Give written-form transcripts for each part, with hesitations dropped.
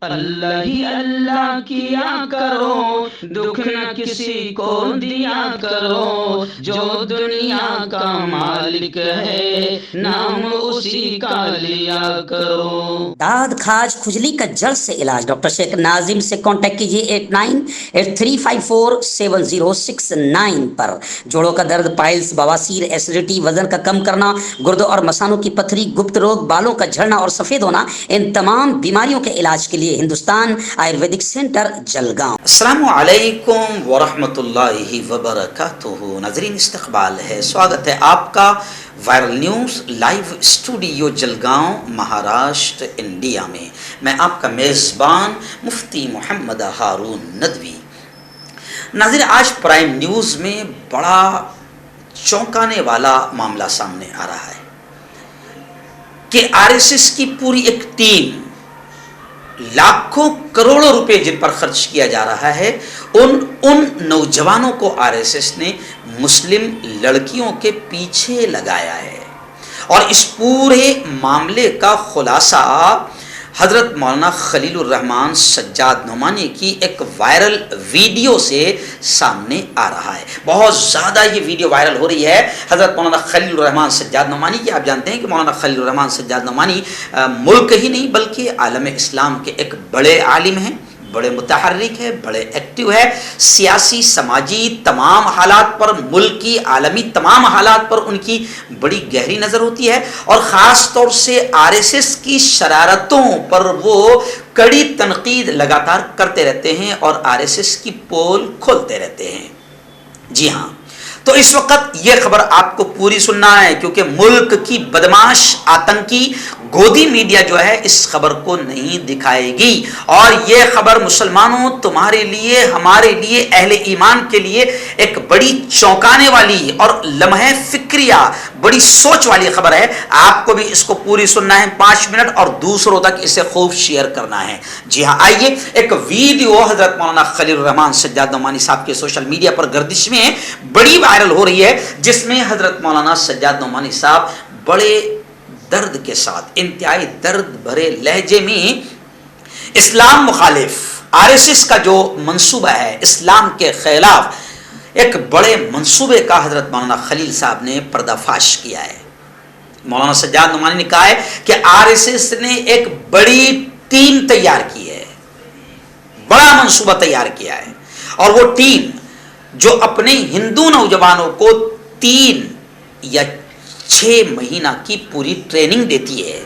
اللہ ہی اللہ کیا کرو، دکھ نہ کسی کو دیا کرو، جو دنیا کا مالک ہے نام اسی کا لیا کرو۔ داد کھاج کھجلی کا جڑ سے علاج ڈاکٹر شیخ ناظم سے کانٹیکٹ کیجیے 8983547069 پر۔ جوڑوں کا درد، پائلس، بواسیر، ایسیڈیٹی، وزن کا کم کرنا، گردوں اور مثانوں کی پتھری، گپت روگ، بالوں کا جھڑنا اور سفید ہونا، ان تمام بیماریوں کے علاج کے لیے ہندوستان آیورویدک سینٹر جلگاؤں۔ السلام علیکم ورحمۃ اللہ وبرکاتہ۔ ناظرین، استقبال ہے، سواگت ہے آپ کا viral news live studio Jalgaon, Maharashtra, India میں۔ میں آپ کا میزبان مفتی محمد ہارون ندوی۔ ناظرین، آج پرائم نیوز میں بڑا چونکانے والا معاملہ سامنے آ رہا ہے کہ آر ایس ایس کی پوری ایک ٹیم، لاکھوں کروڑوں روپے جن پر خرچ کیا جا رہا ہے، ان نوجوانوں کو آر ایس ایس نے مسلم لڑکیوں کے پیچھے لگایا ہے۔ اور اس پورے معاملے کا خلاصہ حضرت مولانا خلیل الرحمان سجاد نعمانی کی ایک وائرل ویڈیو سے سامنے آ رہا ہے۔ بہت زیادہ یہ ویڈیو وائرل ہو رہی ہے حضرت مولانا خلیل الرحمان سجاد نعمانی کی۔ آپ جانتے ہیں کہ مولانا خلیل الرحمان سجاد نعمانی ملک ہی نہیں بلکہ عالم اسلام کے ایک بڑے عالم ہیں، بڑے متحرک ہے، بڑے ایکٹیو ہے۔ سیاسی، سماجی تمام حالات پر، ملکی، عالمی تمام حالات پر ان کی بڑی گہری نظر ہوتی ہے، اور خاص طور سے آر ایس ایس کی شرارتوں پر وہ کڑی تنقید لگاتار کرتے رہتے ہیں اور آر ایس ایس کی پول کھولتے رہتے ہیں۔ جی ہاں، تو اس وقت یہ خبر آپ کو پوری سننا ہے، کیونکہ ملک کی بدماش آتنکی گودی میڈیا جو ہے اس خبر کو نہیں دکھائے گی، اور یہ خبر مسلمانوں، تمہارے لیے، ہمارے لیے، اہل ایمان کے لیے ایک بڑی چونکانے والی اور لمحہ فکریہ، بڑی سوچ والی خبر ہے۔ آپ کو بھی اس کو پوری سننا ہے 5 منٹ، اور دوسروں تک اسے خوب شیئر کرنا ہے۔ جی ہاں، آئیے ایک ویڈیو حضرت مولانا خلیل الرحمان سجاد نعمانی صاحب کے سوشل میڈیا پر گردش میں بڑی وائرل ہو رہی ہے، جس میں حضرت مولانا سجاد نعمانی صاحب بڑے درد کے ساتھ، انتہائی درد بھرے لہجے میں اسلام مخالف آر ایس ایس کا جو منصوبہ ہے، اسلام کے خلاف ایک بڑے منصوبے کا حضرت مولانا خلیل صاحب نے پردہ فاش کیا ہے۔ مولانا سجاد نعمانی نے کہا ہے کہ آر ایس ایس نے ایک بڑی ٹیم تیار کی ہے، بڑا منصوبہ تیار کیا ہے، اور وہ ٹیم جو اپنے ہندو نوجوانوں کو 3 یا 6 مہینہ کی پوری ٹریننگ دیتی ہے۔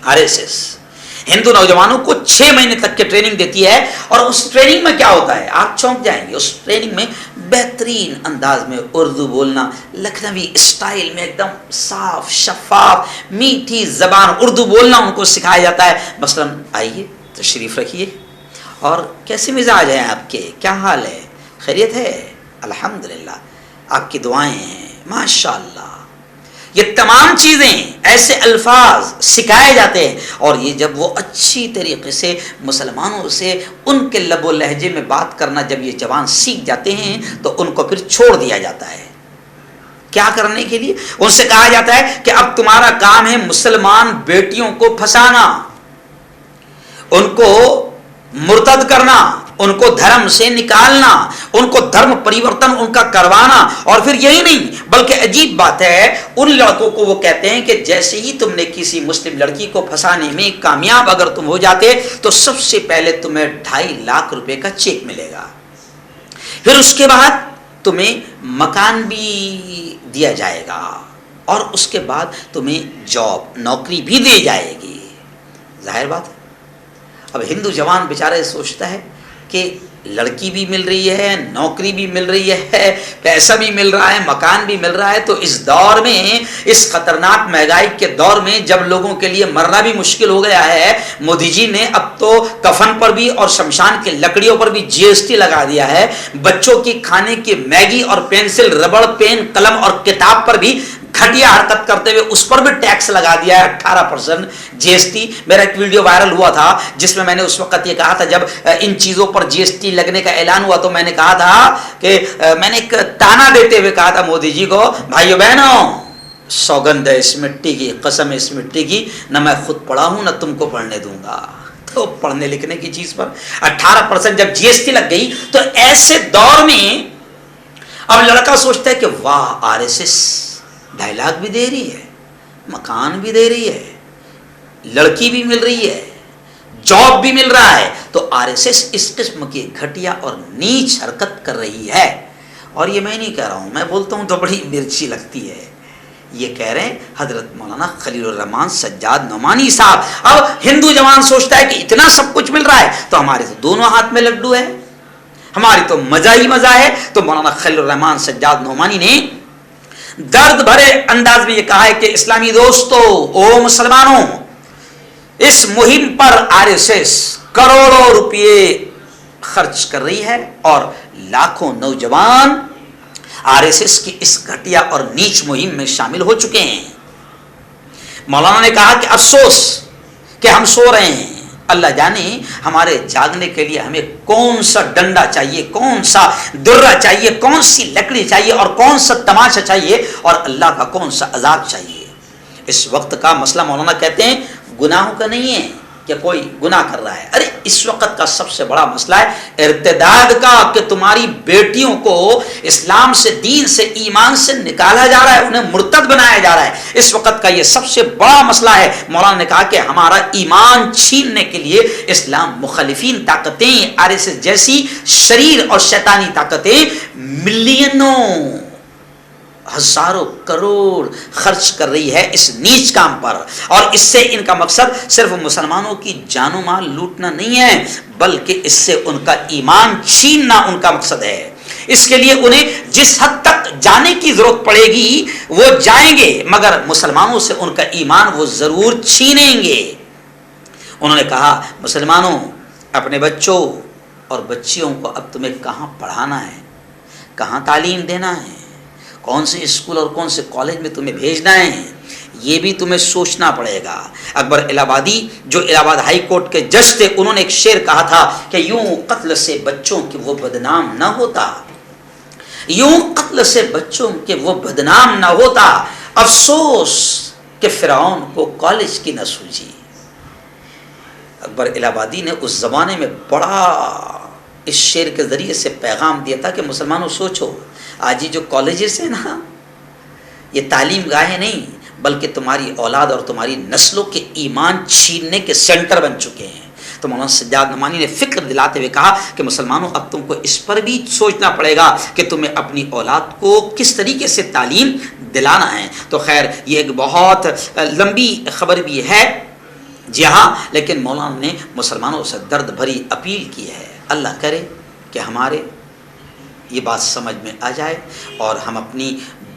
آر ایس ایس ہندو نوجوانوں کو 6 مہینے تک کی ٹریننگ دیتی ہے، اور اس ٹریننگ میں کیا ہوتا ہے آپ چونک جائیں گے۔ اس ٹریننگ میں بہترین انداز میں اردو بولنا، لکھنوی اسٹائل میں ایک دم صاف شفاف میٹھی زبان اردو بولنا ان کو سکھایا جاتا ہے۔ مثلا آئیے تشریف رکھیے، اور کیسے مزاج ہیں آپ کے، کیا حال ہے، خیریت ہے؟ الحمدللہ، آپ کی دعائیں ہیں، ماشاءاللہ۔ یہ تمام چیزیں، ایسے الفاظ سکھائے جاتے ہیں، اور یہ جب وہ اچھی طریقے سے مسلمانوں سے ان کے لب و لہجے میں بات کرنا جب یہ جوان سیکھ جاتے ہیں تو ان کو پھر چھوڑ دیا جاتا ہے۔ کیا کرنے کے لیے؟ ان سے کہا جاتا ہے کہ اب تمہارا کام ہے مسلمان بیٹیوں کو پھنسانا، ان کو مرتد کرنا، ان کو دھرم سے نکالنا، ان کو دھرم پریورتن ان کا کروانا۔ اور پھر یہی نہیں بلکہ عجیب بات ہے، ان لڑکوں کو وہ کہتے ہیں کہ جیسے ہی تم نے کسی مسلم لڑکی کو پھنسانے میں کامیاب اگر تم ہو جاتے تو سب سے پہلے تمہیں 2.5 لاکھ روپے کا چیک ملے گا، پھر اس کے بعد تمہیں مکان بھی دیا جائے گا، اور اس کے بعد تمہیں جاب، نوکری بھی دی جائے گی۔ ظاہر بات ہے، اب ہندو جوان بیچارہ سوچتا ہے کہ لڑکی بھی مل رہی ہے، نوکری بھی مل رہی ہے، پیسہ بھی مل رہا ہے، مکان بھی مل رہا ہے، تو اس دور میں، اس خطرناک مہنگائی کے دور میں جب لوگوں کے لیے مرنا بھی مشکل ہو گیا ہے، مودی جی نے اب تو کفن پر بھی اور شمشان کی لکڑیوں پر بھی GST لگا دیا ہے، بچوں کی کھانے کی میگی اور پینسل، ربڑ، پین، قلم اور کتاب پر بھی گھٹیا حرکت کرتے ہوئے اس پر بھی ٹیکس لگا دیا ہے 18% GST۔ میرا ایک ویڈیو وائرل ہوا تھا جس میں میں نے اس وقت یہ کہا تھا، جب ان چیزوں پر GST لگنے کا اعلان ہوا تو میں نے کہا تھا کہ میں نے ایک تانا دیتے ہوئے کہا تھا مودی جی کو، بھائیو بہنوں، سوگند ہے اس مٹی کی، قسم ہے اس مٹی کی، نہ میں خود پڑھا ہوں نہ تم کو پڑھنے دوں گا۔ تو तो पढ़ने लिखने की चीज पर 18% जब जीएसटी लग गई, तो ऐसे दौर में अब लड़का सोचता है कि वाह आरएसएस 2.5 लाख भी दे रही है, मकान भी दे रही है, लड़की भी मिल रही है, जॉब भी मिल रहा है, तो आरएसएस इस किस्म की घटिया और नीच हरकत कर रही है। और ये मैं नहीं कह रहा हूं, मैं बोलता हूं तो बड़ी मिर्ची लगती है। ये कह रहे हैं हजरत मौलाना खलीलुर रहमान सज्जाद नोमानी साहब। अब हिंदू जवान सोचता है कि इतना सब कुछ मिल रहा है तो हमारे तो दोनों हाथ में लड्डू है, हमारी तो मजा ही मजा है। तो मौलाना खलीलुर रहमान सज्जाद नोमानी ने दर्द भरे अंदाज में ये कहा है कि इस्लामी दोस्तों, ओ मुसलमानों, इस मुहिम पर आरएसएस करोड़ों रुपये खर्च कर रही है और लाखों नौजवान आरएसएस की इस घटिया और नीच मुहिम में शामिल हो चुके हैं। मौलाना ने कहा कि अफसोस कि हम सो रहे हैं, अल्लाह जाने हमारे जागने के लिए हमें कौन सा डंडा चाहिए, कौन सा दुर्रा चाहिए, कौन सी लकड़ी चाहिए और कौन सा तमाशा चाहिए और अल्लाह का कौन सा अजाब चाहिए। इस वक्त का मसला मौलाना कहते हैं गुनाहों का नहीं है कि कोई गुनाह कर रहा है। अरे इस वक्त का सबसे बड़ा मसला है इर्तिदाद का, कि तुम्हारी बेटियों को इस्लाम से, दीन से, ईमान से निकाला जा रहा है, उन्हें मुर्तद बनाया जा रहा है। इस वक्त का ये सबसे बड़ा मसला है। मौलाना ने कहा कि हमारा ईमान छीनने के लिए इस्लाम मुखालिफिन ताकतें, आरएसएस जैसी शरीर और शैतानी ताकतें मिलियनों, हजारों करोड़ खर्च कर रही है इस नीच काम पर। और इससे इनका मकसद सिर्फ मुसलमानों की जानो माल लूटना नहीं है, बल्कि इससे उनका ईमान छीनना उनका मकसद है। इसके लिए उन्हें जिस हद तक जाने की जरूरत पड़ेगी वो जाएंगे, मगर मुसलमानों से उनका ईमान वो जरूर छीनेंगे। उन्होंने कहा मुसलमानों, अपने बच्चों और बच्चियों को अब तुम्हें कहाँ पढ़ाना है, कहाँ तालीम देना है, कौन से स्कूल और कौन से कॉलेज में तुम्हें भेजना है, ये भी तुम्हें सोचना पड़ेगा। अकबर इलाहाबादी, जो इलाहाबाद हाई कोर्ट के जज थे, उन्होंने एक शेर कहा था कि यूं कत्ल से बच्चों के वो बदनाम न होता, यूं कत्ल से बच्चों के वो बदनाम न होता, अफसोस कि फिरौन को कॉलेज की न सूझी। अकबर इलाहाबादी ने उस जमाने में बड़ा इस शेर के जरिए से पैगाम दिया था कि मुसलमानों सोचो, आज ये जो कॉलेजेस है ना, ये तालीम गाहें नहीं बल्कि तुम्हारी औलाद और तुम्हारी नस्लों के ईमान छीनने के सेंटर बन चुके हैं। तो मौलाना सज्जाद नोमानी ने फिक्र दिलाते हुए कहा कि मुसलमानों, अब तुमको इस पर भी सोचना पड़ेगा कि तुम्हें अपनी औलाद को किस तरीके से तालीम दिलाना है। तो खैर ये एक बहुत लंबी खबर भी है, जी हाँ, लेकिन मौलाना ने मुसलमानों से दर्द भरी अपील की है। अल्लाह करे कि हमारे ये बात समझ में आ जाए और हम अपनी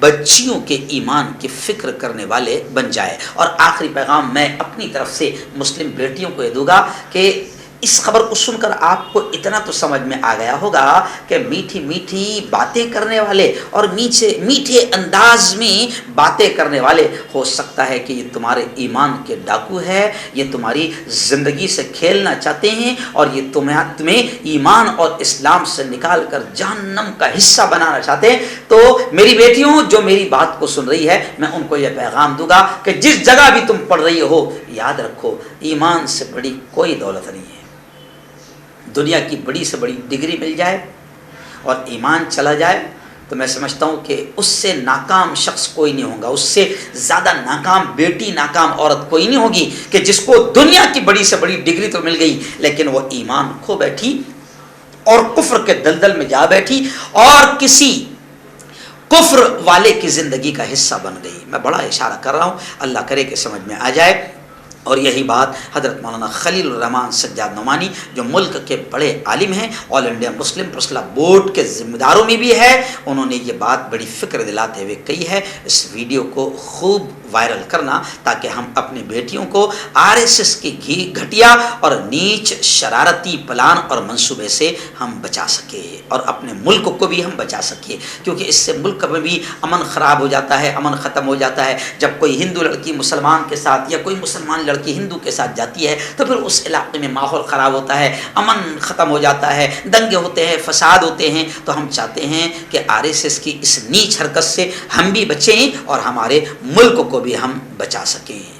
बच्चियों के ईमान की फिक्र करने वाले बन जाए। और आखिरी पैगाम मैं अपनी तरफ से मुस्लिम बेटियों को ये दूंगा कि इस खबर को सुनकर आपको इतना तो समझ में आ गया होगा कि मीठी मीठी बातें करने वाले और मीठे अंदाज में बातें करने वाले, हो सकता है कि ये तुम्हारे ईमान के डाकू है, ये तुम्हारी ज़िंदगी से खेलना चाहते हैं और ये तुम्हें ईमान और इस्लाम से निकाल कर जहन्नम का हिस्सा बनाना चाहते हैं। तो मेरी बेटियों जो मेरी बात को सुन रही है, मैं उनको यह पैगाम दूंगा कि जिस जगह भी तुम पढ़ रही हो, याद रखो ईमान से बड़ी कोई दौलत नहीं है। दुनिया की बड़ी से बड़ी डिग्री मिल जाए और ईमान चला जाए तो मैं समझता हूँ कि उससे नाकाम शख्स कोई नहीं होगा, उससे ज़्यादा नाकाम बेटी, नाकाम औरत कोई नहीं होगी कि जिसको दुनिया की बड़ी से बड़ी डिग्री तो मिल गई लेकिन वो ईमान खो बैठी और कुफ्र के दलदल में जा बैठी और किसी कुफ्र वाले की ज़िंदगी का हिस्सा बन गई। मैं बड़ा इशारा कर रहा हूँ, अल्लाह करे कि समझ में आ जाए। और यही बात हज़रत मौलाना खलीलुर रहमान सज्जाद नोमानी जो मुल्क के बड़े आलिम हैं, all India Muslim press board के ज़िम्मेदारों में भी है, उन्होंने ये बात बड़ी फ़िक्र दिलाते हुए कही है। इस वीडियो को खूब वायरल करना ताकि हम अपनी बेटियों को आरएसएस की घटिया और नीच शरारती प्लान और मंसूबे से हम बचा सके और अपने मुल्क को भी हम बचा सके, क्योंकि इससे मुल्क में भी अमन ख़राब हो जाता है, अमन ख़त्म हो जाता है। जब कोई हिंदू लड़की मुसलमान के साथ या कोई मुसलमान लड़की हिंदू के साथ जाती है तो फिर उस इलाके में माहौल ख़राब होता है, अमन ख़त्म हो जाता है, दंगे होते हैं, फसाद होते हैं। तो हम चाहते हैं कि आरएसएस की इस नीच हरकत से हम भी बचें और हमारे मुल्क को भी हम बचा सकें।